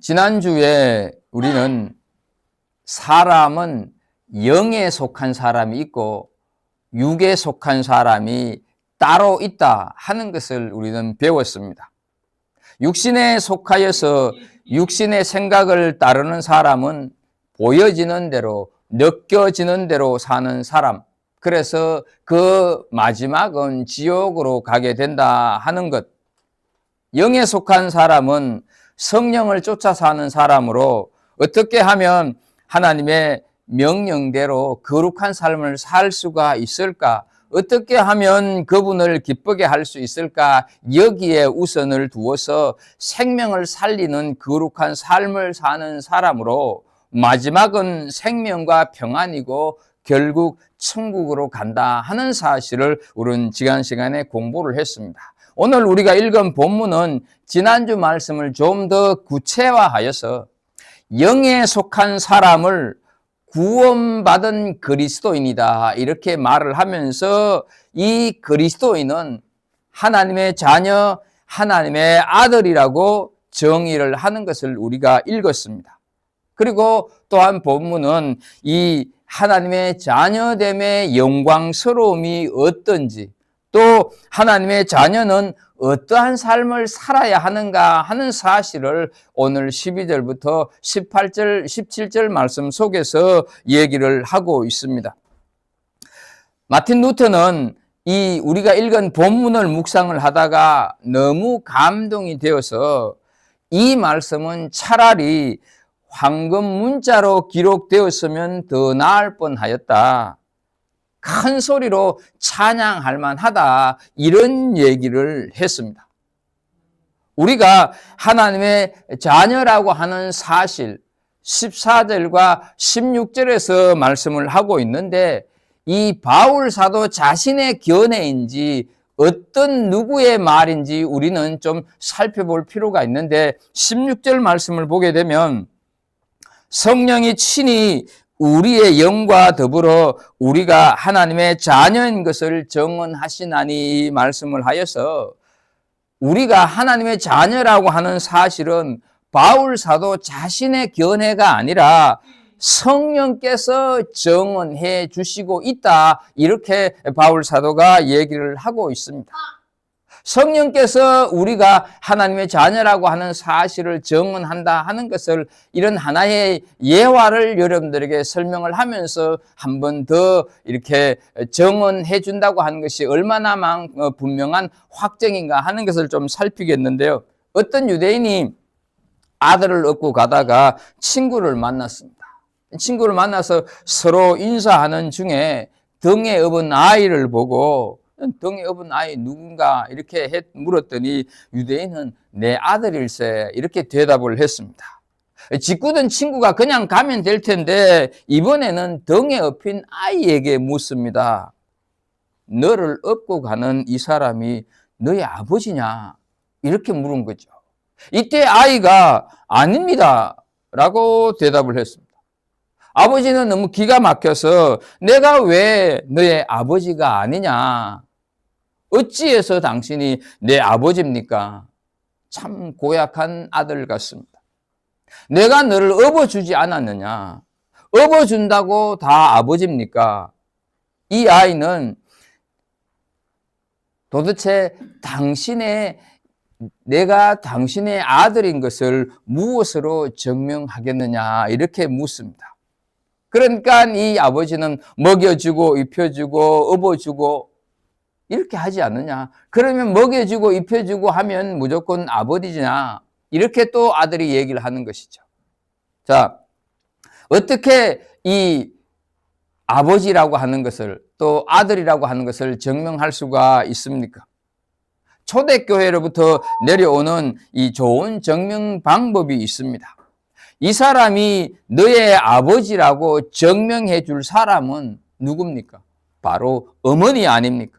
지난주에 우리는 사람은 영에 속한 사람이 있고 육에 속한 사람이 따로 있다 하는 것을 우리는 배웠습니다. 육신에 속하여서 육신의 생각을 따르는 사람은 보여지는 대로, 느껴지는 대로 사는 사람. 그래서 그 마지막은 지옥으로 가게 된다 하는 것. 영에 속한 사람은 성령을 쫓아 사는 사람으로 어떻게 하면 하나님의 명령대로 거룩한 삶을 살 수가 있을까? 어떻게 하면 그분을 기쁘게 할 수 있을까? 여기에 우선을 두어서 생명을 살리는 거룩한 삶을 사는 사람으로 마지막은 생명과 평안이고 결국 천국으로 간다 하는 사실을 우리는 지난 시간에 공부를 했습니다. 오늘 우리가 읽은 본문은 지난주 말씀을 좀 더 구체화하여서 영에 속한 사람을 구원받은 그리스도인이다 이렇게 말을 하면서 이 그리스도인은 하나님의 자녀, 하나님의 아들이라고 정의를 하는 것을 우리가 읽었습니다. 그리고 또한 본문은 이 하나님의 자녀됨의 영광스러움이 어떤지, 또 하나님의 자녀는 어떠한 삶을 살아야 하는가 하는 사실을 오늘 12절부터 18절, 17절 말씀 속에서 얘기를 하고 있습니다. 마틴 루터는 이 우리가 읽은 본문을 묵상을 하다가 너무 감동이 되어서 이 말씀은 차라리 황금 문자로 기록되었으면 더 나을 뻔하였다. 큰 소리로 찬양할 만하다 이런 얘기를 했습니다. 우리가 하나님의 자녀라고 하는 사실 14절과 16절에서 말씀을 하고 있는데 이 바울 사도 자신의 견해인지 어떤 누구의 말인지 우리는 좀 살펴볼 필요가 있는데 16절 말씀을 보게 되면 성령이 친히 우리의 영과 더불어 우리가 하나님의 자녀인 것을 증언하시나니 말씀을 하여서 우리가 하나님의 자녀라고 하는 사실은 바울 사도 자신의 견해가 아니라 성령께서 증언해 주시고 있다 이렇게 바울 사도가 얘기를 하고 있습니다. 성령께서 우리가 하나님의 자녀라고 하는 사실을 증언한다 하는 것을 이런 하나의 예화를 여러분들에게 설명을 하면서 한 번 더 이렇게 증언해 준다고 하는 것이 얼마나 분명한 확정인가 하는 것을 좀 살피겠는데요. 어떤 유대인이 아들을 얻고 가다가 친구를 만났습니다. 친구를 만나서 서로 인사하는 중에 등에 업은 아이를 보고 등에 업은 아이 누군가 이렇게 물었더니 유대인은 내 아들일세 이렇게 대답을 했습니다. 짓궂은 친구가 그냥 가면 될 텐데 이번에는 등에 업힌 아이에게 묻습니다. 너를 업고 가는 이 사람이 너의 아버지냐? 이렇게 물은 거죠. 이때 아이가 아닙니다 라고 대답을 했습니다. 아버지는 너무 기가 막혀서 내가 왜 너의 아버지가 아니냐? 어찌해서 당신이 내 아버지입니까? 참 고약한 아들 같습니다. 내가 너를 업어주지 않았느냐? 업어준다고 다 아버지입니까? 이 아이는 도대체 내가 당신의 아들인 것을 무엇으로 증명하겠느냐? 이렇게 묻습니다. 그러니까 이 아버지는 먹여주고 입혀주고 업어주고 이렇게 하지 않느냐. 그러면 먹여주고 입혀주고 하면 무조건 아버지냐. 이렇게 또 아들이 얘기를 하는 것이죠. 자, 어떻게 이 아버지라고 하는 것을 또 아들이라고 하는 것을 증명할 수가 있습니까? 초대교회로부터 내려오는 이 좋은 증명 방법이 있습니다. 이 사람이 너의 아버지라고 증명해 줄 사람은 누굽니까? 바로 어머니 아닙니까?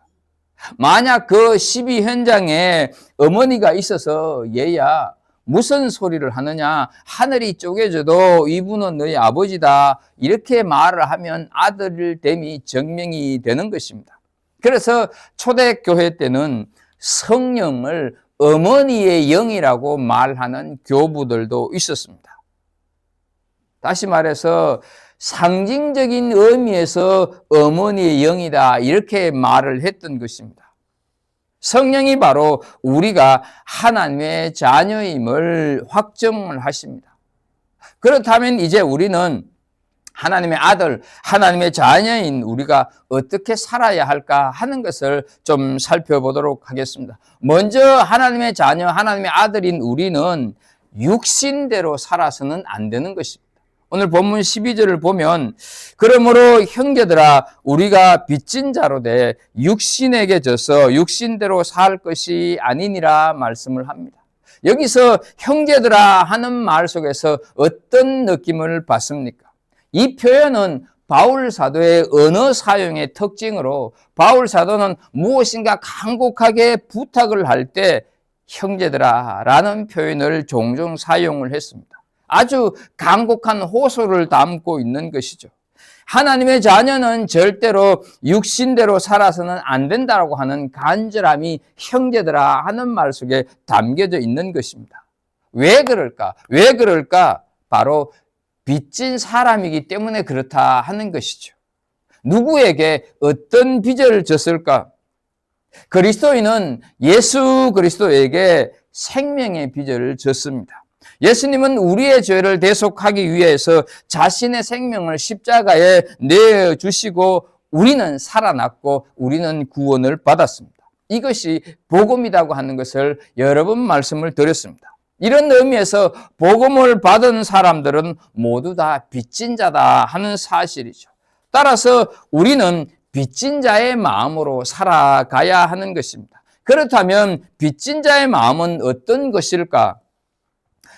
만약 그 시비 현장에 어머니가 있어서 얘야 무슨 소리를 하느냐, 하늘이 쪼개져도 이분은 너의 아버지다 이렇게 말을 하면 아들됨이 증명이 되는 것입니다. 그래서 초대교회 때는 성령을 어머니의 영이라고 말하는 교부들도 있었습니다. 다시 말해서 상징적인 의미에서 어머니의 영이다 이렇게 말을 했던 것입니다. 성령이 바로 우리가 하나님의 자녀임을 확정을 하십니다. 그렇다면 이제 우리는 하나님의 아들, 하나님의 자녀인 우리가 어떻게 살아야 할까 하는 것을 좀 살펴보도록 하겠습니다. 먼저 하나님의 자녀, 하나님의 아들인 우리는 육신대로 살아서는 안 되는 것입니다. 오늘 본문 12절을 보면 그러므로 형제들아 우리가 빚진 자로 돼 육신에게 져서 육신대로 살 것이 아니니라 말씀을 합니다. 여기서 형제들아 하는 말 속에서 어떤 느낌을 받습니까? 이 표현은 바울 사도의 언어 사용의 특징으로 바울 사도는 무엇인가 간곡하게 부탁을 할 때 형제들아 라는 표현을 종종 사용을 했습니다. 아주 간곡한 호소를 담고 있는 것이죠. 하나님의 자녀는 절대로 육신대로 살아서는 안 된다고 하는 간절함이 형제들아 하는 말 속에 담겨져 있는 것입니다. 왜 그럴까? 왜 그럴까? 바로 빚진 사람이기 때문에 그렇다 하는 것이죠. 누구에게 어떤 빚을 졌을까? 그리스도인은 예수 그리스도에게 생명의 빚을 졌습니다. 예수님은 우리의 죄를 대속하기 위해서 자신의 생명을 십자가에 내어주시고 우리는 살아났고 우리는 구원을 받았습니다. 이것이 복음이라고 하는 것을 여러 번 말씀을 드렸습니다. 이런 의미에서 복음을 받은 사람들은 모두 다 빚진 자다 하는 사실이죠. 따라서 우리는 빚진 자의 마음으로 살아가야 하는 것입니다. 그렇다면 빚진 자의 마음은 어떤 것일까?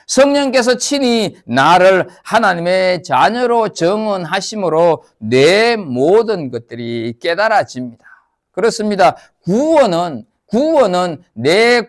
성령께서 친히 나를 하나님의 자녀로 정언하심으로 내 모든 것들이 깨달아집니다. 그렇습니다. 구원은 내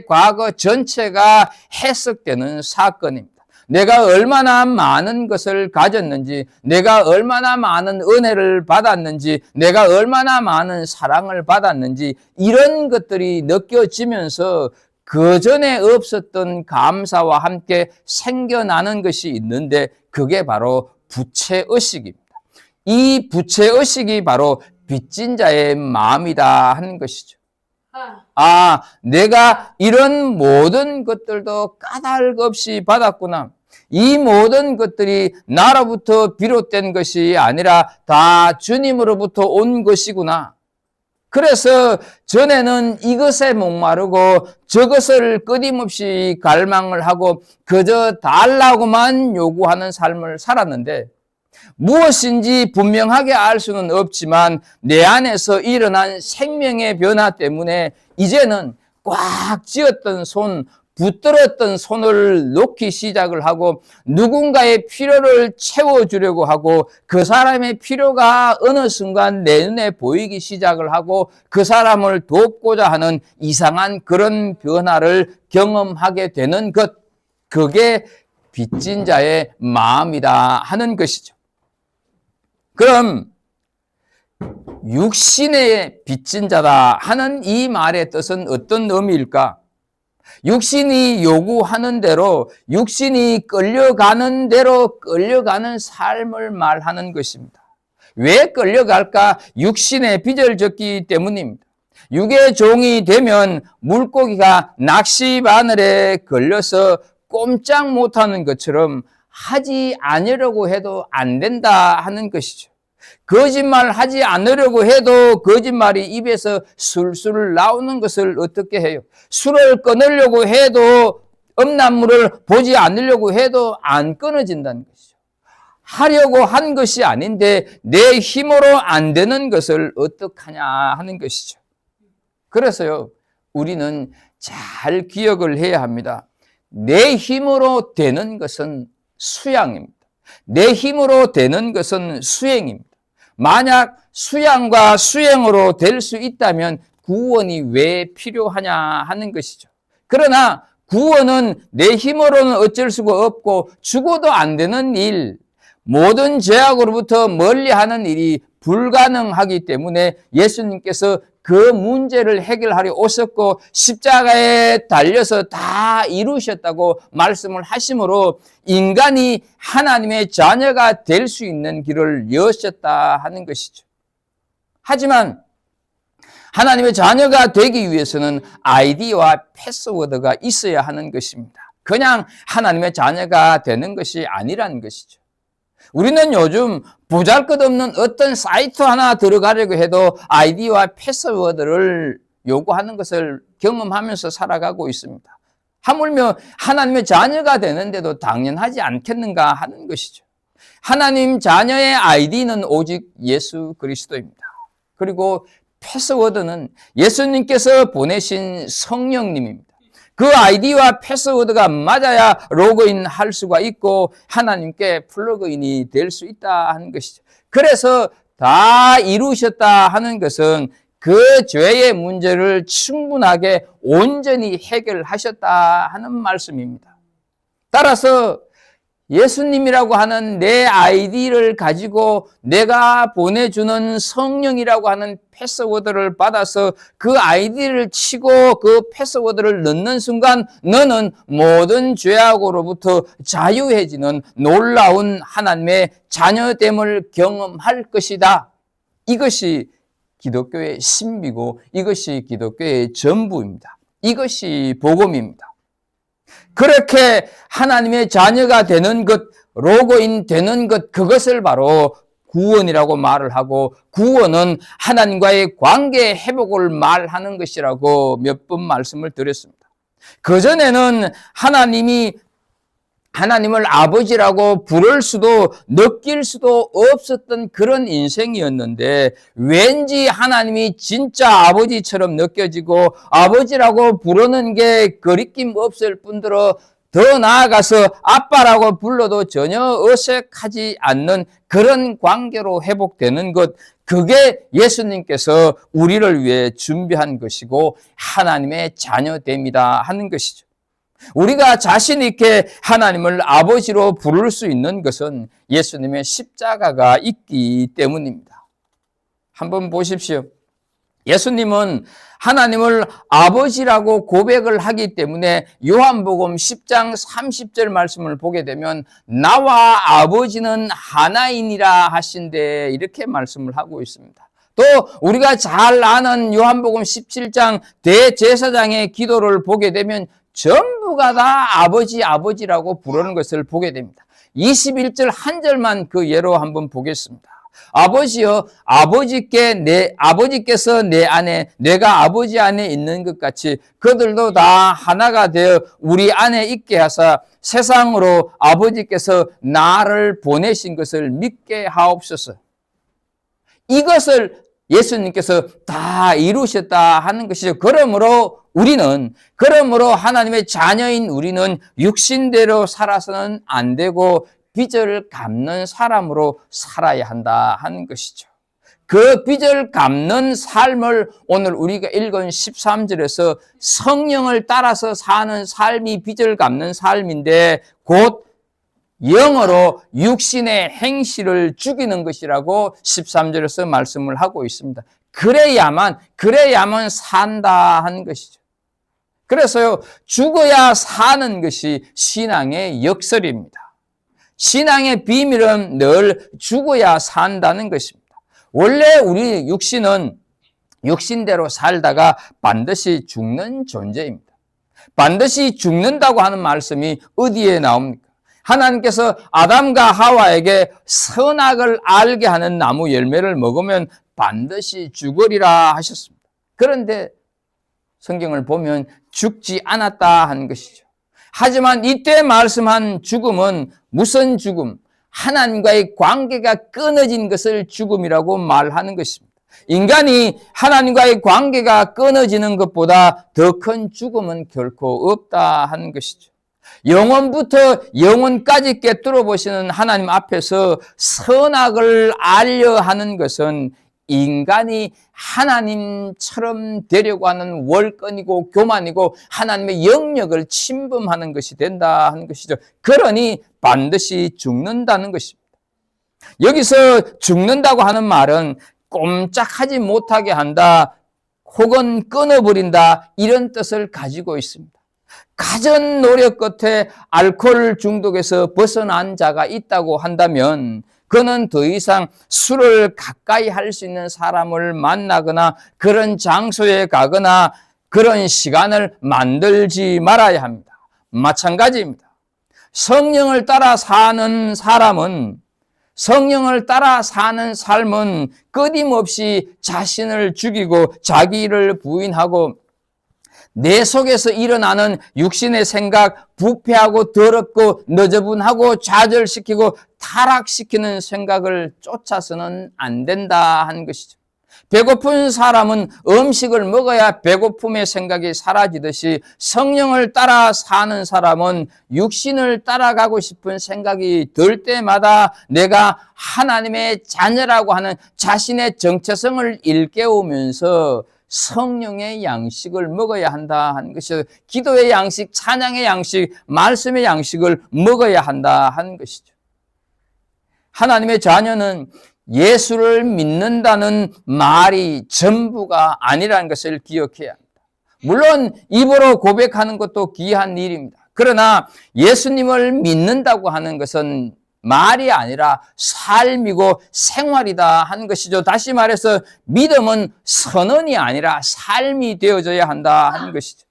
과거 전체가 해석되는 사건입니다. 내가 얼마나 많은 것을 가졌는지, 내가 얼마나 많은 은혜를 받았는지, 내가 얼마나 많은 사랑을 받았는지 이런 것들이 느껴지면서 그 전에 없었던 감사와 함께 생겨나는 것이 있는데 그게 바로 부채의식입니다. 이 부채의식이 바로 빚진 자의 마음이다 하는 것이죠. 내가 이런 모든 것들도 까닭 없이 받았구나. 이 모든 것들이 나로부터 비롯된 것이 아니라 다 주님으로부터 온 것이구나. 그래서 전에는 이것에 목마르고 저것을 끊임없이 갈망을 하고 그저 달라고만 요구하는 삶을 살았는데 무엇인지 분명하게 알 수는 없지만 내 안에서 일어난 생명의 변화 때문에 이제는 꽉 쥐었던 손, 붙들었던 손을 놓기 시작을 하고 누군가의 필요를 채워주려고 하고 그 사람의 필요가 어느 순간 내 눈에 보이기 시작을 하고 그 사람을 돕고자 하는 이상한 그런 변화를 경험하게 되는 것, 그게 빚진 자의 마음이다 하는 것이죠. 그럼 육신의 빚진 자다 하는 이 말의 뜻은 어떤 의미일까? 육신이 요구하는 대로, 육신이 끌려가는 대로 끌려가는 삶을 말하는 것입니다. 왜 끌려갈까? 육신의 빚을 졌기 때문입니다. 육의 종이 되면 물고기가 낚시 바늘에 걸려서 꼼짝 못하는 것처럼 하지 않으려고 해도 안 된다 하는 것이죠. 거짓말 하지 않으려고 해도 거짓말이 입에서 술술 나오는 것을 어떻게 해요? 술을 끊으려고 해도 음란물을 보지 않으려고 해도 안 끊어진다는 것이죠. 하려고 한 것이 아닌데 내 힘으로 안 되는 것을 어떡하냐 하는 것이죠. 그래서요, 우리는 잘 기억을 해야 합니다. 내 힘으로 되는 것은 수양입니다. 내 힘으로 되는 것은 수행입니다. 만약 수양과 수행으로 될 수 있다면 구원이 왜 필요하냐 하는 것이죠. 그러나 구원은 내 힘으로는 어쩔 수가 없고 죽어도 안 되는 일, 모든 죄악으로부터 멀리하는 일이 불가능하기 때문에 예수님께서 그 문제를 해결하려 오셨고 십자가에 달려서 다 이루셨다고 말씀을 하심으로 인간이 하나님의 자녀가 될 수 있는 길을 여셨다 하는 것이죠. 하지만 하나님의 자녀가 되기 위해서는 아이디와 패스워드가 있어야 하는 것입니다. 그냥 하나님의 자녀가 되는 것이 아니라는 것이죠. 우리는 요즘 보잘것없는 어떤 사이트 하나 들어가려고 해도 아이디와 패스워드를 요구하는 것을 경험하면서 살아가고 있습니다. 하물며 하나님의 자녀가 되는데도 당연하지 않겠는가 하는 것이죠. 하나님 자녀의 아이디는 오직 예수 그리스도입니다. 그리고 패스워드는 예수님께서 보내신 성령님입니다. 그 아이디와 패스워드가 맞아야 로그인 할 수가 있고 하나님께 플러그인이 될 수 있다 하는 것이죠. 그래서 다 이루셨다 하는 것은 그 죄의 문제를 충분하게 온전히 해결하셨다 하는 말씀입니다. 따라서 예수님이라고 하는 내 아이디를 가지고 내가 보내주는 성령이라고 하는 패스워드를 받아서 그 아이디를 치고 그 패스워드를 넣는 순간 너는 모든 죄악으로부터 자유해지는 놀라운 하나님의 자녀됨을 경험할 것이다. 이것이 기독교의 신비고 이것이 기독교의 전부입니다. 이것이 복음입니다. 그렇게 하나님의 자녀가 되는 것, 로그인 되는 것, 그것을 바로 구원이라고 말을 하고 구원은 하나님과의 관계 회복을 말하는 것이라고 몇 번 말씀을 드렸습니다. 그전에는 하나님을 아버지라고 부를 수도 느낄 수도 없었던 그런 인생이었는데 왠지 하나님이 진짜 아버지처럼 느껴지고 아버지라고 부르는 게 거리낌 없을 뿐더러 더 나아가서 아빠라고 불러도 전혀 어색하지 않는 그런 관계로 회복되는 것, 그게 예수님께서 우리를 위해 준비한 것이고 하나님의 자녀됨이다 하는 것이죠. 우리가 자신 있게 하나님을 아버지로 부를 수 있는 것은 예수님의 십자가가 있기 때문입니다. 한번 보십시오. 예수님은 하나님을 아버지라고 고백을 하기 때문에 요한복음 10장 30절 말씀을 보게 되면 나와 아버지는 하나이니라 하신데 이렇게 말씀을 하고 있습니다. 또 우리가 잘 아는 요한복음 17장 대제사장의 기도를 보게 되면 전부가 다 아버지라고 부르는 것을 보게 됩니다. 21절 한 절만 그 예로 한번 보겠습니다. 아버지여, 아버지께서 내 안에, 내가 아버지 안에 있는 것 같이 그들도 다 하나가 되어 우리 안에 있게 하사 세상으로 아버지께서 나를 보내신 것을 믿게 하옵소서. 이것을 예수님께서 다 이루셨다 하는 것이죠. 그러므로 하나님의 자녀인 우리는 육신대로 살아서는 안 되고 빚을 갚는 사람으로 살아야 한다 하는 것이죠. 그 빚을 갚는 삶을 오늘 우리가 읽은 13절에서 성령을 따라서 사는 삶이 빚을 갚는 삶인데 곧 영어로 육신의 행실을 죽이는 것이라고 13절에서 말씀을 하고 있습니다. 그래야만 산다 하는 것이죠. 그래서요, 죽어야 사는 것이 신앙의 역설입니다. 신앙의 비밀은 늘 죽어야 산다는 것입니다. 원래 우리 육신은 육신대로 살다가 반드시 죽는 존재입니다. 반드시 죽는다고 하는 말씀이 어디에 나옵니까? 하나님께서 아담과 하와에게 선악을 알게 하는 나무 열매를 먹으면 반드시 죽으리라 하셨습니다. 그런데 성경을 보면 죽지 않았다 하는 것이죠. 하지만 이때 말씀한 죽음은 무슨 죽음? 하나님과의 관계가 끊어진 것을 죽음이라고 말하는 것입니다. 인간이 하나님과의 관계가 끊어지는 것보다 더 큰 죽음은 결코 없다 하는 것이죠. 영원부터 영원까지 꿰뚫어 보시는 하나님 앞에서 선악을 알려 하는 것은 인간이 하나님처럼 되려고 하는 월권이고 교만이고 하나님의 영역을 침범하는 것이 된다 하는 것이죠. 그러니 반드시 죽는다는 것입니다. 여기서 죽는다고 하는 말은 꼼짝하지 못하게 한다, 혹은 끊어버린다, 이런 뜻을 가지고 있습니다. 갖은 노력 끝에 알코올 중독에서 벗어난 자가 있다고 한다면 그는 더 이상 술을 가까이 할 수 있는 사람을 만나거나 그런 장소에 가거나 그런 시간을 만들지 말아야 합니다. 마찬가지입니다. 성령을 따라 사는 삶은 끊임없이 자신을 죽이고 자기를 부인하고 내 속에서 일어나는 육신의 생각, 부패하고 더럽고 너저분하고 좌절시키고 타락시키는 생각을 쫓아서는 안 된다 하는 것이죠. 배고픈 사람은 음식을 먹어야 배고픔의 생각이 사라지듯이 성령을 따라 사는 사람은 육신을 따라가고 싶은 생각이 들 때마다 내가 하나님의 자녀라고 하는 자신의 정체성을 일깨우면서 성령의 양식을 먹어야 한다 하는 것이죠. 기도의 양식, 찬양의 양식, 말씀의 양식을 먹어야 한다 하는 것이죠. 하나님의 자녀는 예수를 믿는다는 말이 전부가 아니라는 것을 기억해야 합니다. 물론 입으로 고백하는 것도 귀한 일입니다. 그러나 예수님을 믿는다고 하는 것은 말이 아니라 삶이고 생활이다 하는 것이죠. 다시 말해서 믿음은 선언이 아니라 삶이 되어져야 한다 하는 것이죠.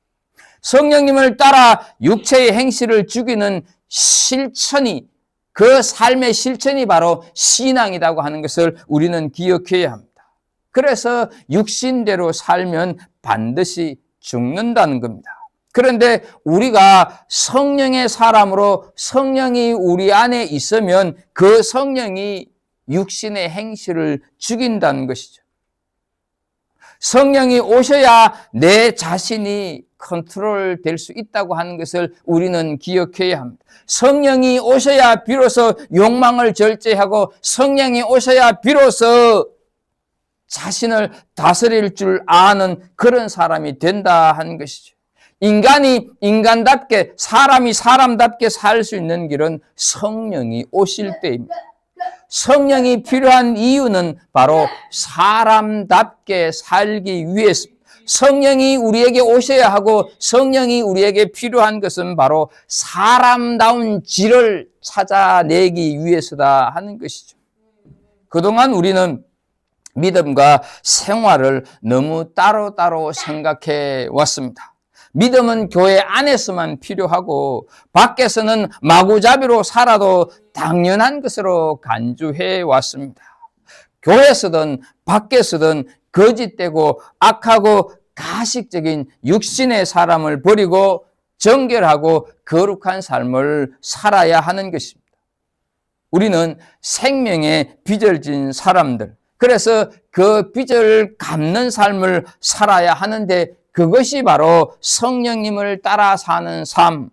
성령님을 따라 육체의 행실을 죽이는 실천이, 그 삶의 실천이 바로 신앙이라고 하는 것을 우리는 기억해야 합니다. 그래서 육신대로 살면 반드시 죽는다는 겁니다. 그런데 우리가 성령의 사람으로 성령이 우리 안에 있으면 그 성령이 육신의 행실을 죽인다는 것이죠. 성령이 오셔야 내 자신이 컨트롤 될 수 있다고 하는 것을 우리는 기억해야 합니다. 성령이 오셔야 비로소 욕망을 절제하고 성령이 오셔야 비로소 자신을 다스릴 줄 아는 그런 사람이 된다 하는 것이죠. 인간이 인간답게, 사람이 사람답게 살 수 있는 길은 성령이 오실 때입니다. 성령이 필요한 이유는 바로 사람답게 살기 위해서입니다. 성령이 우리에게 오셔야 하고 성령이 우리에게 필요한 것은 바로 사람다운 질을 찾아내기 위해서다 하는 것이죠. 그동안 우리는 믿음과 생활을 너무 따로따로 생각해 왔습니다. 믿음은 교회 안에서만 필요하고 밖에서는 마구잡이로 살아도 당연한 것으로 간주해 왔습니다. 교회에서든 밖에서든 거짓되고 악하고 가식적인 육신의 사람을 버리고 정결하고 거룩한 삶을 살아야 하는 것입니다. 우리는 생명의 빚을 진 사람들, 그래서 그 빚을 갚는 삶을 살아야 하는데 그것이 바로 성령님을 따라 사는 삶,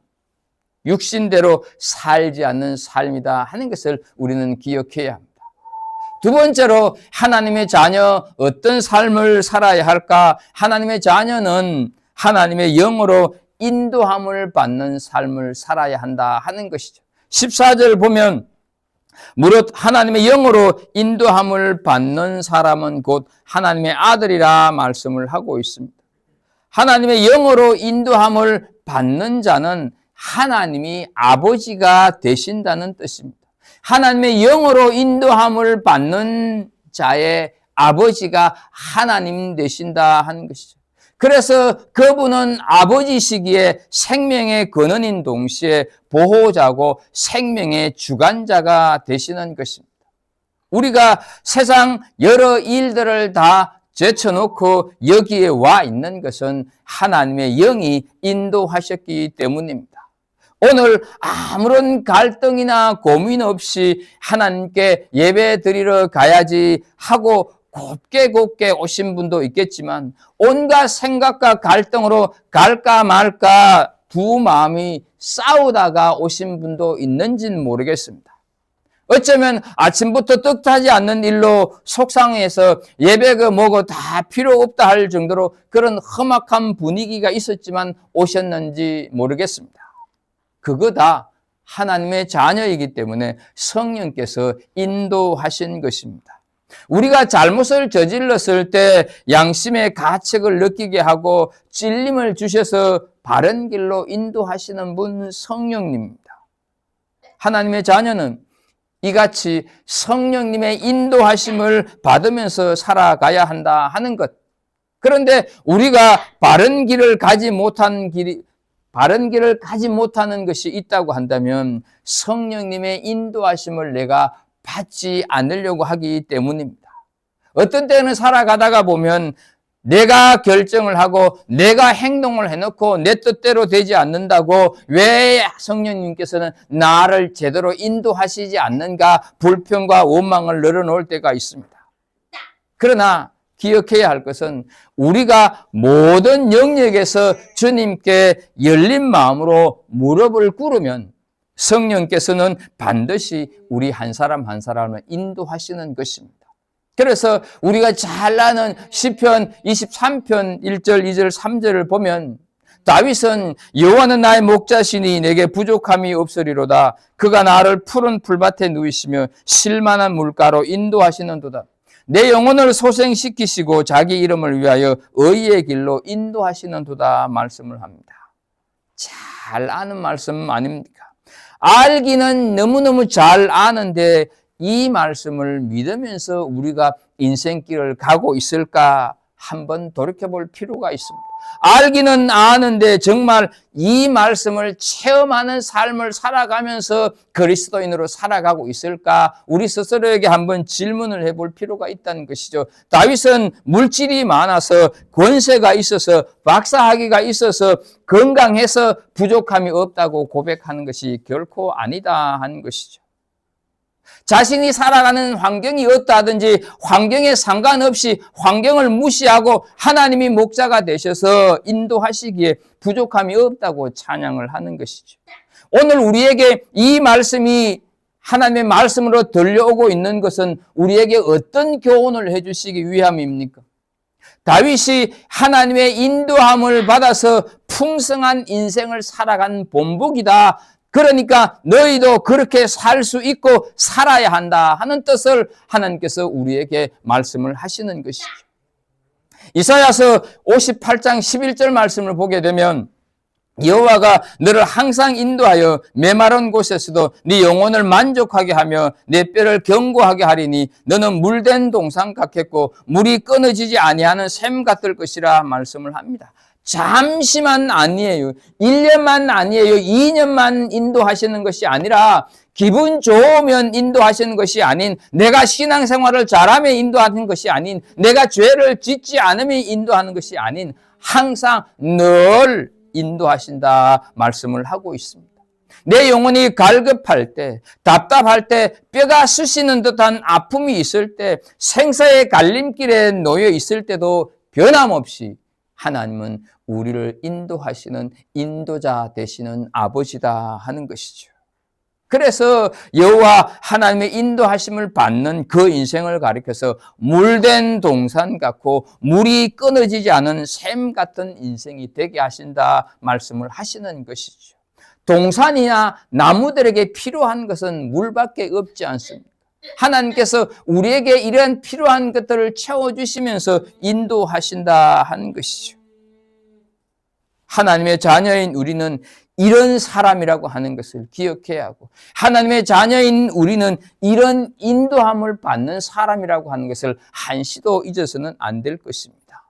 육신대로 살지 않는 삶이다 하는 것을 우리는 기억해야 합니다. 두 번째로 하나님의 자녀, 어떤 삶을 살아야 할까? 하나님의 자녀는 하나님의 영으로 인도함을 받는 삶을 살아야 한다 하는 것이죠. 14절 보면 무릇 하나님의 영으로 인도함을 받는 사람은 곧 하나님의 아들이라 말씀을 하고 있습니다. 하나님의 영으로 인도함을 받는 자는 하나님이 아버지가 되신다는 뜻입니다. 하나님의 영으로 인도함을 받는 자의 아버지가 하나님 되신다 하는 것이죠. 그래서 그분은 아버지시기에 생명의 근원인 동시에 보호자고 생명의 주관자가 되시는 것입니다. 우리가 세상 여러 일들을 다 제쳐놓고 여기에 와 있는 것은 하나님의 영이 인도하셨기 때문입니다. 오늘 아무런 갈등이나 고민 없이 하나님께 예배 드리러 가야지 하고 곱게 오신 분도 있겠지만 온갖 생각과 갈등으로 갈까 말까 두 마음이 싸우다가 오신 분도 있는지는 모르겠습니다. 어쩌면 아침부터 뜻하지 않는 일로 속상해서 예배가 뭐고 다 필요 없다 할 정도로 그런 험악한 분위기가 있었지만 오셨는지 모르겠습니다. 그거 다 하나님의 자녀이기 때문에 성령께서 인도하신 것입니다. 우리가 잘못을 저질렀을 때 양심의 가책을 느끼게 하고 찔림을 주셔서 바른 길로 인도하시는 분 성령님입니다. 하나님의 자녀는 이같이 성령님의 인도하심을 받으면서 살아가야 한다 하는 것. 그런데 우리가 바른 길을 가지 못하는 것이 있다고 한다면 성령님의 인도하심을 내가 받지 않으려고 하기 때문입니다. 어떤 때는 살아가다가 보면 내가 결정을 하고 내가 행동을 해놓고 내 뜻대로 되지 않는다고 왜 성령님께서는 나를 제대로 인도하시지 않는가 불평과 원망을 늘어놓을 때가 있습니다. 그러나 기억해야 할 것은 우리가 모든 영역에서 주님께 열린 마음으로 무릎을 꿇으면 성령께서는 반드시 우리 한 사람 한 사람을 인도하시는 것입니다. 그래서 우리가 잘 아는 시편 23편 1절, 2절, 3절을 보면 다윗은 여호와는 나의 목자시니 내게 부족함이 없으리로다. 그가 나를 푸른 풀밭에 누이시며 실만한 물가로 인도하시는도다. 내 영혼을 소생시키시고 자기 이름을 위하여 의의 길로 인도하시는도다 말씀을 합니다. 잘 아는 말씀 아닙니까? 알기는 너무너무 잘 아는데 이 말씀을 믿으면서 우리가 인생길을 가고 있을까 한번 돌이켜볼 필요가 있습니다. 알기는 아는데 정말 이 말씀을 체험하는 삶을 살아가면서 그리스도인으로 살아가고 있을까? 우리 스스로에게 한번 질문을 해볼 필요가 있다는 것이죠. 다윗은 물질이 많아서 권세가 있어서 박사학위가 있어서 건강해서 부족함이 없다고 고백하는 것이 결코 아니다 하는 것이죠. 자신이 살아가는 환경이 어떠하든지 환경에 상관없이 환경을 무시하고 하나님이 목자가 되셔서 인도하시기에 부족함이 없다고 찬양을 하는 것이죠. 오늘 우리에게 이 말씀이 하나님의 말씀으로 들려오고 있는 것은 우리에게 어떤 교훈을 해주시기 위함입니까? 다윗이 하나님의 인도함을 받아서 풍성한 인생을 살아간 본보기다. 그러니까 너희도 그렇게 살 수 있고 살아야 한다 하는 뜻을 하나님께서 우리에게 말씀을 하시는 것이죠. 이사야서 58장 11절 말씀을 보게 되면 여호와가 너를 항상 인도하여 메마른 곳에서도 네 영혼을 만족하게 하며 내 뼈를 견고하게 하리니 너는 물된 동산 같겠고 물이 끊어지지 아니하는 샘 같을 것이라 말씀을 합니다. 잠시만 아니에요. 1년만 아니에요. 2년만 인도하시는 것이 아니라 기분 좋으면 인도하시는 것이 아닌, 내가 신앙생활을 잘하면 인도하는 것이 아닌, 내가 죄를 짓지 않으면 인도하는 것이 아닌 항상 늘 인도하신다 말씀을 하고 있습니다. 내 영혼이 갈급할 때, 답답할 때, 뼈가 쑤시는 듯한 아픔이 있을 때, 생사의 갈림길에 놓여 있을 때도 변함없이 하나님은 우리를 인도하시는 인도자 되시는 아버지다 하는 것이죠. 그래서 여호와 하나님의 인도하심을 받는 그 인생을 가리켜서 물된 동산 같고 물이 끊어지지 않은 샘 같은 인생이 되게 하신다 말씀을 하시는 것이죠. 동산이나 나무들에게 필요한 것은 물밖에 없지 않습니다. 하나님께서 우리에게 이러한 필요한 것들을 채워주시면서 인도하신다 하는 것이죠. 하나님의 자녀인 우리는 이런 사람이라고 하는 것을 기억해야 하고, 하나님의 자녀인 우리는 이런 인도함을 받는 사람이라고 하는 것을 한시도 잊어서는 안 될 것입니다.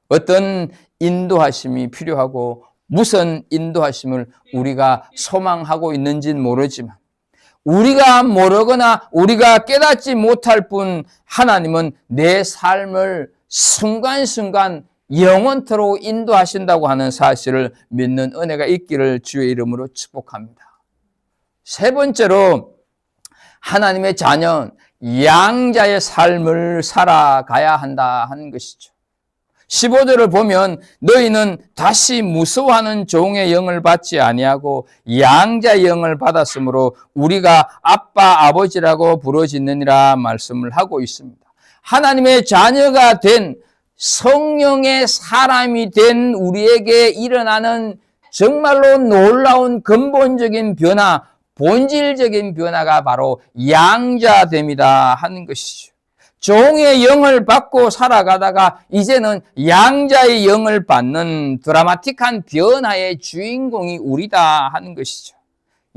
어떤 인도하심이 필요하고 무슨 인도하심을 우리가 소망하고 있는지는 모르지만, 우리가 모르거나 우리가 깨닫지 못할 뿐 하나님은 내 삶을 순간순간 영원토록 인도하신다고 하는 사실을 믿는 은혜가 있기를 주의 이름으로 축복합니다. 세 번째로 하나님의 자녀는 양자의 삶을 살아가야 한다 하는 것이죠. 15절을 보면 너희는 다시 무서워하는 종의 영을 받지 아니하고 양자의 영을 받았으므로 우리가 아빠 아버지라고 부르짖느니라 말씀을 하고 있습니다. 하나님의 자녀가 된 성령의 사람이 된 우리에게 일어나는 정말로 놀라운 근본적인 변화, 본질적인 변화가 바로 양자됨이다 하는 것이죠. 종의 영을 받고 살아가다가 이제는 양자의 영을 받는 드라마틱한 변화의 주인공이 우리다 하는 것이죠.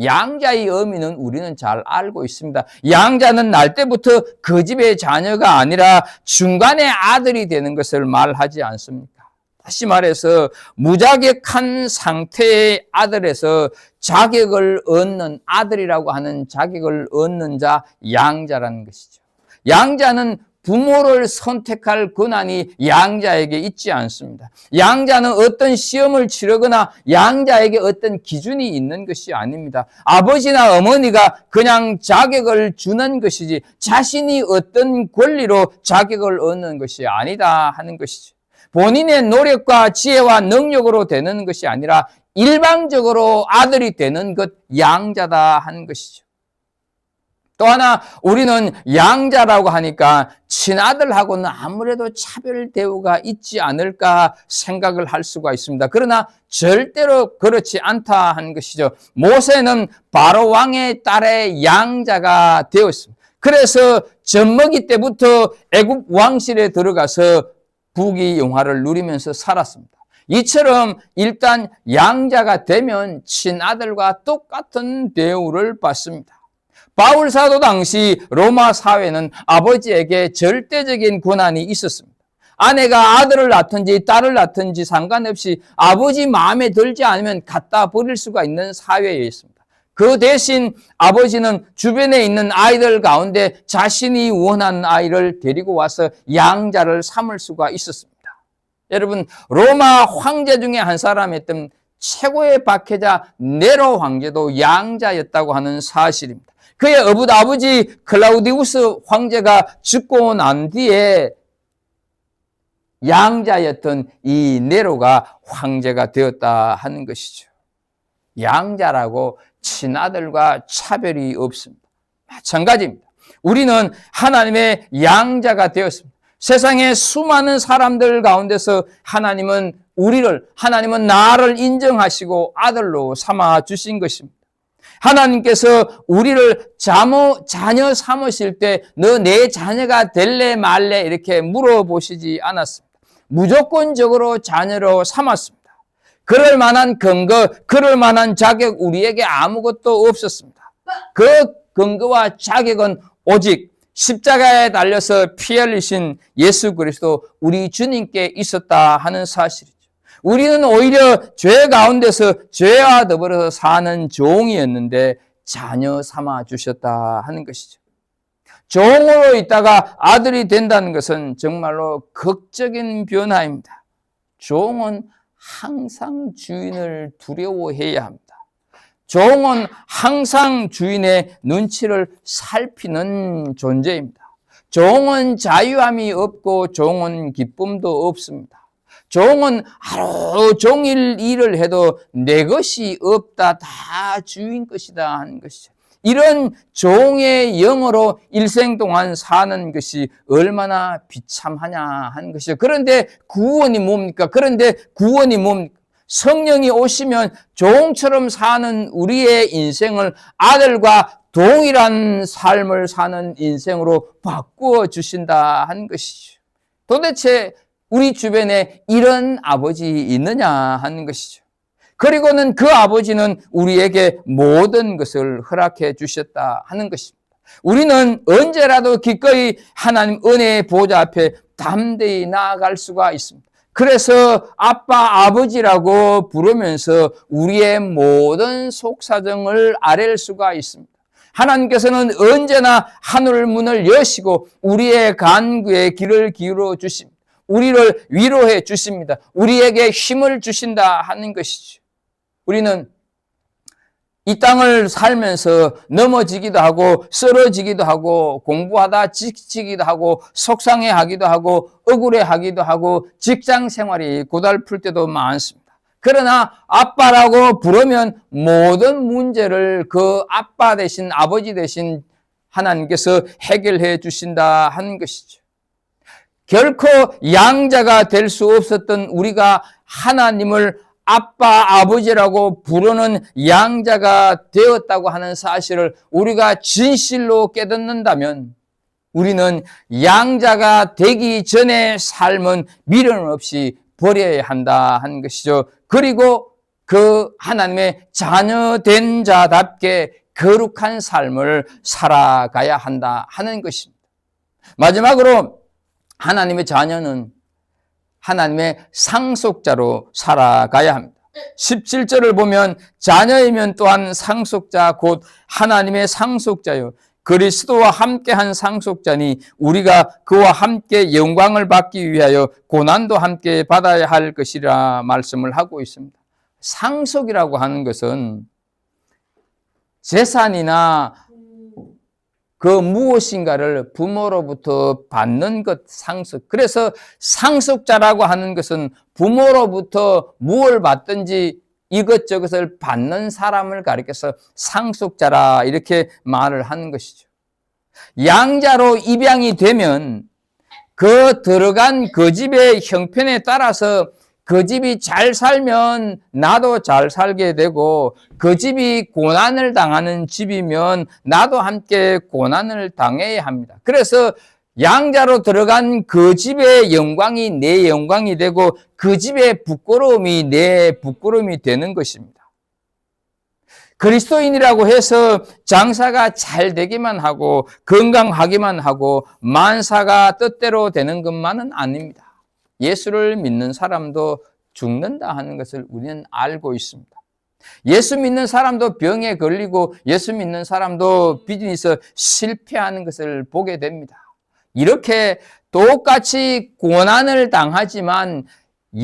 양자의 의미는 우리는 잘 알고 있습니다. 양자는 날 때부터 그 집의 자녀가 아니라 중간의 아들이 되는 것을 말하지 않습니까? 다시 말해서 무자격한 상태의 아들에서 자격을 얻는 아들이라고 하는 자격을 얻는 자 양자라는 것이죠. 양자는 부모를 선택할 권한이 양자에게 있지 않습니다. 양자는 어떤 시험을 치르거나 양자에게 어떤 기준이 있는 것이 아닙니다. 아버지나 어머니가 그냥 자격을 주는 것이지 자신이 어떤 권리로 자격을 얻는 것이 아니다 하는 것이죠. 본인의 노력과 지혜와 능력으로 되는 것이 아니라 일방적으로 아들이 되는 것, 양자다 하는 것이죠. 또 하나 우리는 양자라고 하니까 친아들하고는 아무래도 차별 대우가 있지 않을까 생각을 할 수가 있습니다. 그러나 절대로 그렇지 않다 하는 것이죠. 모세는 바로 왕의 딸의 양자가 되었습니다. 그래서 젖먹이 때부터 애굽 왕실에 들어가서 부귀영화를 누리면서 살았습니다. 이처럼 일단 양자가 되면 친아들과 똑같은 대우를 받습니다. 바울 사도 당시 로마 사회는 아버지에게 절대적인 권한이 있었습니다. 아내가 아들을 낳든지 딸을 낳든지 상관없이 아버지 마음에 들지 않으면 갖다 버릴 수가 있는 사회였습니다. 그 대신 아버지는 주변에 있는 아이들 가운데 자신이 원하는 아이를 데리고 와서 양자를 삼을 수가 있었습니다. 여러분, 로마 황제 중에 한 사람이었던 최고의 박해자 네로 황제도 양자였다고 하는 사실입니다. 그의 아버지 클라우디우스 황제가 죽고 난 뒤에 양자였던 이 네로가 황제가 되었다 하는 것이죠. 양자라고 친아들과 차별이 없습니다. 마찬가지입니다. 우리는 하나님의 양자가 되었습니다. 세상의 수많은 사람들 가운데서 하나님은 나를 인정하시고 아들로 삼아 주신 것입니다. 하나님께서 우리를 자녀 삼으실 때 너 내 자녀가 될래 말래 이렇게 물어보시지 않았습니다. 무조건적으로 자녀로 삼았습니다. 그럴 만한 근거, 그럴 만한 자격 우리에게 아무것도 없었습니다. 그 근거와 자격은 오직 십자가에 달려서 피 흘리신 예수 그리스도 우리 주님께 있었다 하는 사실이죠. 우리는 오히려 죄 가운데서 죄와 더불어서 사는 종이었는데 자녀 삼아 주셨다 하는 것이죠. 종으로 있다가 아들이 된다는 것은 정말로 극적인 변화입니다. 종은 항상 주인을 두려워해야 합니다. 종은 항상 주인의 눈치를 살피는 존재입니다. 종은 자유함이 없고 종은 기쁨도 없습니다. 종은 하루 종일 일을 해도 내 것이 없다, 다 주인 것이다 하는 것이죠. 이런 종의 영으로 일생 동안 사는 것이 얼마나 비참하냐 하는 것이죠. 그런데 구원이 뭡니까? 성령이 오시면 종처럼 사는 우리의 인생을 아들과 동일한 삶을 사는 인생으로 바꾸어 주신다 하는 것이죠. 도대체 우리 주변에 이런 아버지 있느냐 하는 것이죠. 그리고는 그 아버지는 우리에게 모든 것을 허락해 주셨다 하는 것입니다. 우리는 언제라도 기꺼이 하나님 은혜의 보좌 앞에 담대히 나아갈 수가 있습니다. 그래서 아빠, 아버지라고 부르면서 우리의 모든 속사정을 아랠 수가 있습니다. 하나님께서는 언제나 하늘 문을 여시고 우리의 간구에 귀를 기울여 주십니다. 우리를 위로해 주십니다. 우리에게 힘을 주신다 하는 것이죠. 우리는 이 땅을 살면서 넘어지기도 하고 쓰러지기도 하고 공부하다 지치기도 하고 속상해하기도 하고 억울해하기도 하고 직장 생활이 고달플 때도 많습니다. 그러나 아빠라고 부르면 모든 문제를 그 아빠 대신 아버지 대신 하나님께서 해결해 주신다 하는 것이죠. 결코 양자가 될 수 없었던 우리가 하나님을 아빠, 아버지라고 부르는 양자가 되었다고 하는 사실을 우리가 진실로 깨닫는다면 우리는 양자가 되기 전의 삶은 미련 없이 버려야 한다 하는 것이죠. 그리고 그 하나님의 자녀된 자답게 거룩한 삶을 살아가야 한다 하는 것입니다. 마지막으로 하나님의 자녀는 하나님의 상속자로 살아가야 합니다. 17절을 보면 자녀이면 또한 상속자 곧 하나님의 상속자요 그리스도와 함께한 상속자니 우리가 그와 함께 영광을 받기 위하여 고난도 함께 받아야 할 것이라 말씀을 하고 있습니다. 상속이라고 하는 것은 재산이나 그 무엇인가를 부모로부터 받는 것 상속. 그래서 상속자라고 하는 것은 부모로부터 무엇을 받든지 이것저것을 받는 사람을 가리켜서 상속자라 이렇게 말을 하는 것이죠. 양자로 입양이 되면 그 들어간 그 집의 형편에 따라서 그 집이 잘 살면 나도 잘 살게 되고 그 집이 고난을 당하는 집이면 나도 함께 고난을 당해야 합니다. 그래서 양자로 들어간 그 집의 영광이 내 영광이 되고 그 집의 부끄러움이 내 부끄러움이 되는 것입니다. 그리스도인이라고 해서 장사가 잘 되기만 하고 건강하기만 하고 만사가 뜻대로 되는 것만은 아닙니다. 예수를 믿는 사람도 죽는다 하는 것을 우리는 알고 있습니다. 예수 믿는 사람도 병에 걸리고 예수 믿는 사람도 비즈니스 실패하는 것을 보게 됩니다. 이렇게 똑같이 고난을 당하지만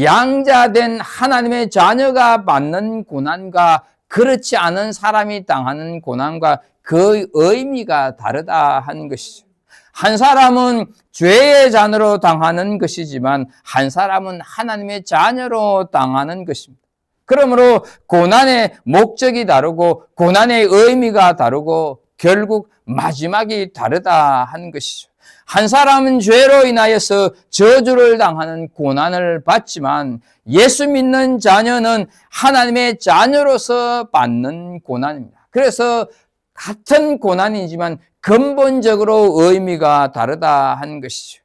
양자된 하나님의 자녀가 받는 고난과 그렇지 않은 사람이 당하는 고난과 그 의미가 다르다 하는 것이죠. 한 사람은 죄의 자녀로 당하는 것이지만 한 사람은 하나님의 자녀로 당하는 것입니다. 그러므로 고난의 목적이 다르고 고난의 의미가 다르고 결국 마지막이 다르다 하는 것이죠. 한 사람은 죄로 인하여서 저주를 당하는 고난을 받지만 예수 믿는 자녀는 하나님의 자녀로서 받는 고난입니다. 그래서 같은 고난이지만 근본적으로 의미가 다르다 하는 것이죠.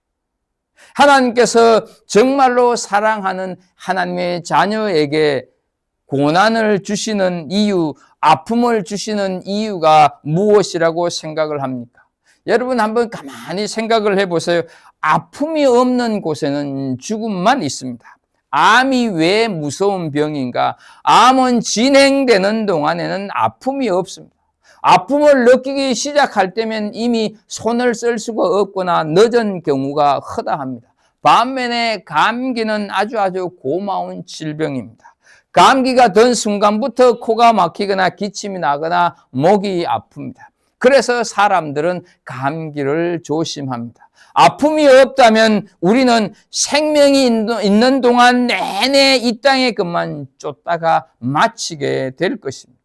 하나님께서 정말로 사랑하는 하나님의 자녀에게 고난을 주시는 이유, 아픔을 주시는 이유가 무엇이라고 생각을 합니까? 여러분 한번 가만히 생각을 해보세요. 아픔이 없는 곳에는 죽음만 있습니다. 암이 왜 무서운 병인가? 암은 진행되는 동안에는 아픔이 없습니다. 아픔을 느끼기 시작할 때면 이미 손을 쓸 수가 없거나 늦은 경우가 허다합니다. 반면에 감기는 아주 고마운 질병입니다. 감기가 든 순간부터 코가 막히거나 기침이 나거나 목이 아픕니다. 그래서 사람들은 감기를 조심합니다. 아픔이 없다면 우리는 생명이 있는 동안 내내 이 땅의 것만 쫓다가 마치게 될 것입니다.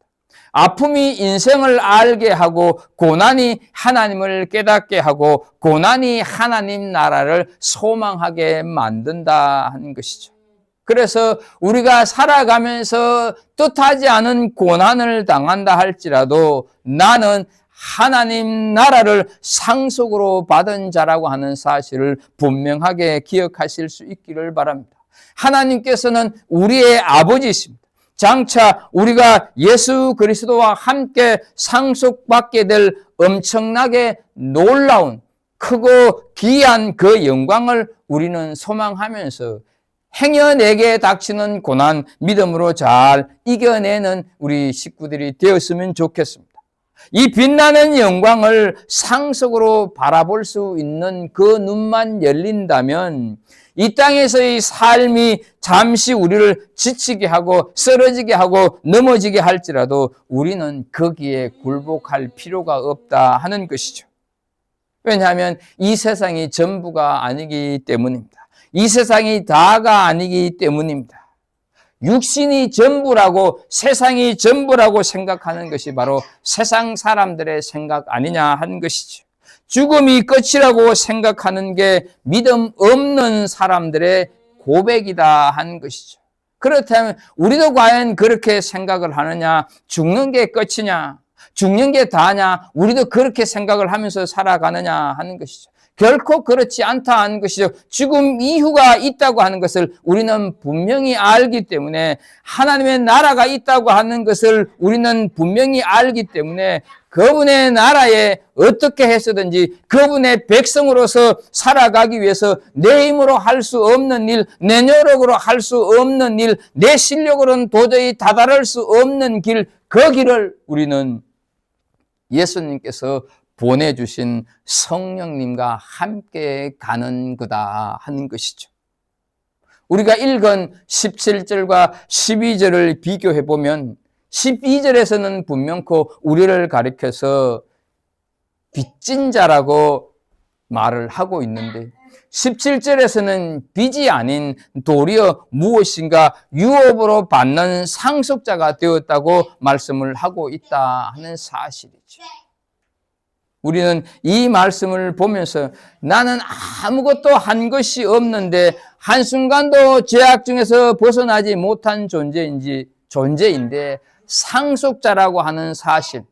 아픔이 인생을 알게 하고 고난이 하나님을 깨닫게 하고 고난이 하나님 나라를 소망하게 만든다 하는 것이죠. 그래서 우리가 살아가면서 뜻하지 않은 고난을 당한다 할지라도 나는 하나님 나라를 상속으로 받은 자라고 하는 사실을 분명하게 기억하실 수 있기를 바랍니다. 하나님께서는 우리의 아버지이십니다. 장차 우리가 예수 그리스도와 함께 상속받게 될 엄청나게 놀라운 크고 귀한 그 영광을 우리는 소망하면서 행여내게 닥치는 고난 믿음으로 잘 이겨내는 우리 식구들이 되었으면 좋겠습니다. 이 빛나는 영광을 상속으로 바라볼 수 있는 그 눈만 열린다면 이 땅에서의 삶이 잠시 우리를 지치게 하고 쓰러지게 하고 넘어지게 할지라도 우리는 거기에 굴복할 필요가 없다 하는 것이죠. 왜냐하면 이 세상이 전부가 아니기 때문입니다. 이 세상이 다가 아니기 때문입니다. 육신이 전부라고 세상이 전부라고 생각하는 것이 바로 세상 사람들의 생각 아니냐 하는 것이죠. 죽음이 끝이라고 생각하는 게 믿음 없는 사람들의 고백이다 하는 것이죠. 그렇다면 우리도 과연 그렇게 생각을 하느냐? 죽는 게 끝이냐? 죽는 게 다냐? 우리도 그렇게 생각을 하면서 살아가느냐 하는 것이죠. 결코 그렇지 않다 하는 것이죠. 죽음 이후가 있다고 하는 것을 우리는 분명히 알기 때문에, 하나님의 나라가 있다고 하는 것을 우리는 분명히 알기 때문에, 그분의 나라에 어떻게 해서든지 그분의 백성으로서 살아가기 위해서 내 힘으로 할 수 없는 일, 내 노력으로 할 수 없는 일, 내 실력으로는 도저히 다다를 수 없는 길, 그 길을 우리는 예수님께서 보내주신 성령님과 함께 가는 거다 하는 것이죠. 우리가 읽은 17절과 12절을 비교해 보면 12절에서는 분명코 우리를 가리켜서 빚진 자라고 말을 하고 있는데, 17절에서는 빚이 아닌 도리어 무엇인가 유업으로 받는 상속자가 되었다고 말씀을 하고 있다 하는 사실이죠. 우리는 이 말씀을 보면서 나는 아무것도 한 것이 없는데 한순간도 죄악 중에서 벗어나지 못한 존재인데 상속자라고 하는 사실,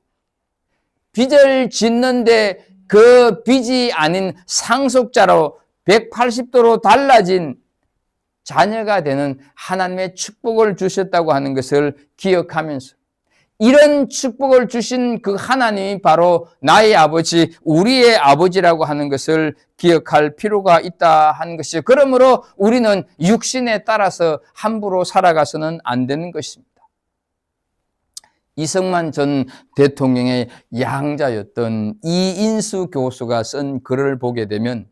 빚을 짓는데 그 빚이 아닌 상속자로 180도로 달라진 자녀가 되는 하나님의 축복을 주셨다고 하는 것을 기억하면서, 이런 축복을 주신 그 하나님이 바로 나의 아버지, 우리의 아버지라고 하는 것을 기억할 필요가 있다 하는 것이죠. 그러므로 우리는 육신에 따라서 함부로 살아가서는 안 되는 것입니다. 이승만 전 대통령의 양자였던 이인수 교수가 쓴 글을 보게 되면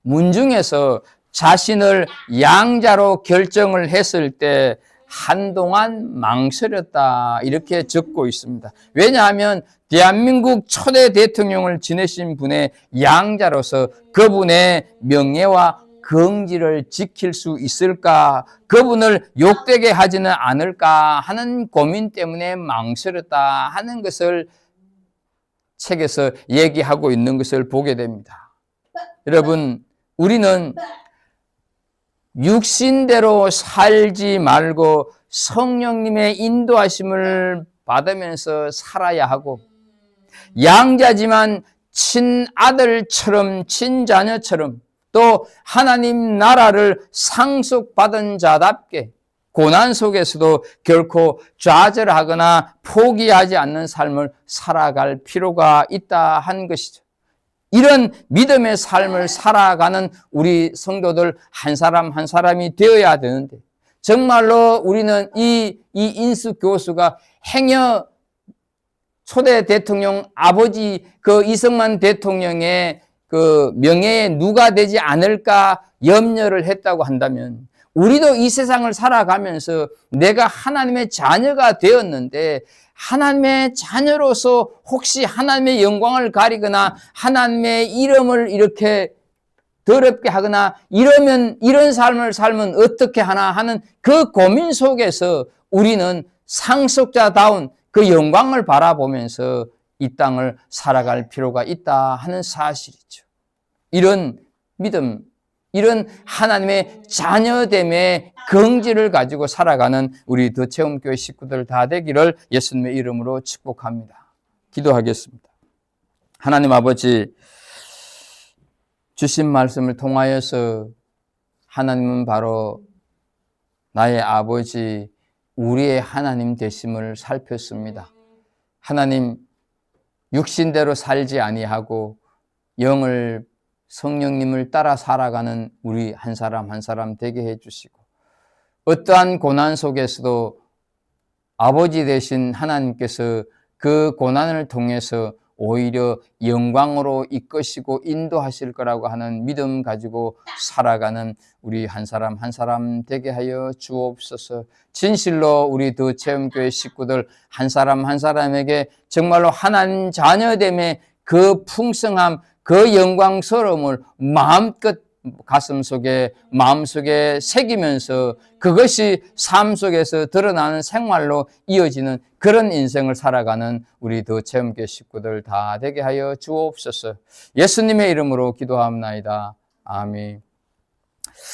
문중에서 자신을 양자로 결정을 했을 때 한동안 망설였다 이렇게 적고 있습니다. 왜냐하면 대한민국 초대 대통령을 지내신 분의 양자로서 그분의 명예와 긍지를 지킬 수 있을까, 그분을 욕되게 하지는 않을까 하는 고민 때문에 망설였다 하는 것을 책에서 얘기하고 있는 것을 보게 됩니다. 여러분, 우리는 육신대로 살지 말고 성령님의 인도하심을 받으면서 살아야 하고, 양자지만 친아들처럼 친자녀처럼 또 하나님 나라를 상속받은 자답게 고난 속에서도 결코 좌절하거나 포기하지 않는 삶을 살아갈 필요가 있다 하는 것이죠. 이런 믿음의 삶을 살아가는 우리 성도들 한 사람 한 사람이 되어야 되는데, 정말로 우리는 이 인수 교수가 행여 초대 대통령 아버지 그 이승만 대통령의 그 명예에 누가 되지 않을까 염려를 했다고 한다면, 우리도 이 세상을 살아가면서 내가 하나님의 자녀가 되었는데 하나님의 자녀로서 혹시 하나님의 영광을 가리거나 하나님의 이름을 이렇게 더럽게 하거나 이러면 이런 삶을 살면 어떻게 하나 하는 그 고민 속에서 우리는 상속자다운 그 영광을 바라보면서 이 땅을 살아갈 필요가 있다 하는 사실이죠. 이런 믿음, 이런 하나님의 자녀됨의 긍지를 가지고 살아가는 우리 더 체험교회 식구들 다 되기를 예수님의 이름으로 축복합니다. 기도하겠습니다. 하나님 아버지, 주신 말씀을 통하여서 하나님은 바로 나의 아버지, 우리의 하나님 되심을 살폈습니다. 하나님, 육신대로 살지 아니하고 영을 성령님을 따라 살아가는 우리 한 사람 한 사람 되게 해주시고, 어떠한 고난 속에서도 아버지 되신 하나님께서 그 고난을 통해서 오히려 영광으로 이끄시고 인도하실 거라고 하는 믿음 가지고 살아가는 우리 한 사람 한 사람 되게 하여 주옵소서. 진실로 우리 더 체험교회 식구들 한 사람 한 사람에게 정말로 하나님 자녀됨의 그 풍성함, 그 영광스러움을 마음껏 가슴속에 마음속에 새기면서 그것이 삶 속에서 드러나는 생활로 이어지는 그런 인생을 살아가는 우리 더 체험교회 식구들 다 되게 하여 주옵소서. 예수님의 이름으로 기도합나이다. 아멘.